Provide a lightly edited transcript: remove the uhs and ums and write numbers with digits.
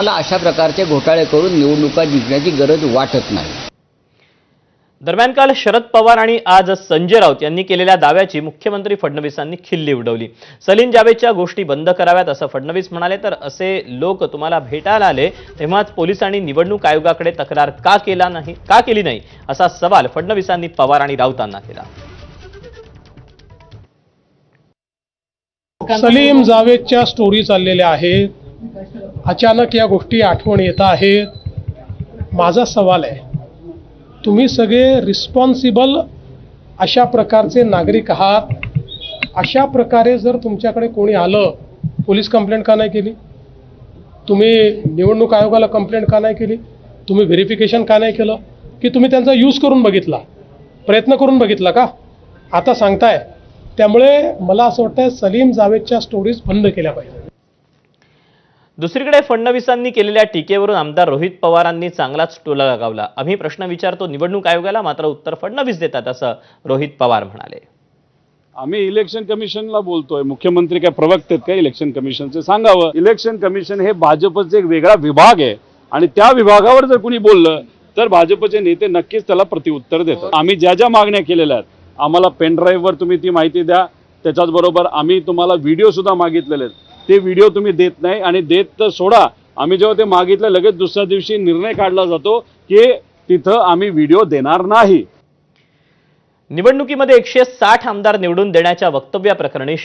मला अशा प्रकारचे घोटाळे करून निवडणुका जिंकण्याची गरज वाटत नाही। दरम्यान काल शरद पवार आणि आज संजय राऊत यांनी केलेल्या दाव्याची मुख्यमंत्री फडणवीसांनी खिल्ली उडवली। सलीम जावेदच्या गोष्टी बंद कराव्यात असं फडणवीस म्हणाले, तर असे लोक तुम्हाला भेटायला आले तेव्हाच पोलिसांनी निवडणूक आयोगाकडे तक्रार का केली नाही असा सवाल फडणवीसांनी पवार आणि राऊतांना केला। सलीम जावेदच्या स्टोरी चाललेल्या आहेत, अचानक या गोष्टी आठवण येत आहेत। माझा सवाल आहे, तुम्ही सगळे रिस्पॉन्सिबल अशा प्रकारचे नागरिक आहात, अशा प्रकारे जर तुमच्याकडे कोणी आलं, पोलीस कंप्लेंट का नाही केली? तुम्ही निवडणूक आयोगाला कंप्लेंट का नाही केली? तुम्ही व्हेरिफिकेशन का नाही केलं? की तुम्ही त्यांचा यूज करून बघितला, प्रयत्न करून बघितला का? आता सांगताय। त्यामुळे मला असं वाटतं सलीम जावेदच्या स्टोरीज बंद केल्या पाहिजे। दुसरीकडे फडणवीसांनी केलेल्या टीकेवरून आमदार रोहित पवारांनी चांगलाच टोला लगावला। आम्ही प्रश्न विचारतो निवडणूक आयोगाला, मात्र उत्तर फडणवीस देतात असं रोहित पवार म्हणाले। आम्ही इलेक्शन कमिशनला बोलतोय, मुख्यमंत्री काय प्रवक्ते आहेत का इलेक्शन कमिशनचे? सांगावं। इलेक्शन कमिशन हे भाजपचे एक वेगळा विभाग आहे आणि त्या विभागावर जर कुणी बोललं तर भाजपचे नेते नक्कीच त्याला प्रत्युत्तर देतात। आम्ही ज्या ज्या मागण्या केलेल्या आहेत, आम्हाला पेन ड्राईव्हवर तुम्ही ती माहिती द्या, त्याच्याचबरोबर आम्ही तुम्हाला व्हिडिओ सुद्धा मागितलेले आहेत, ते व्हिडिओ तुम्ही देत नाही आणि देत तर सोडा, आम्ही जेव्हा ते मागितलं लगेच दुसऱ्या दिवशी निर्णय काढला जातो की तिथं आम्ही व्हिडिओ देणार नाही। निवडणुकीमध्ये 160 आमदार निवडून देण्याच्या वक्तव्याप्रकरणी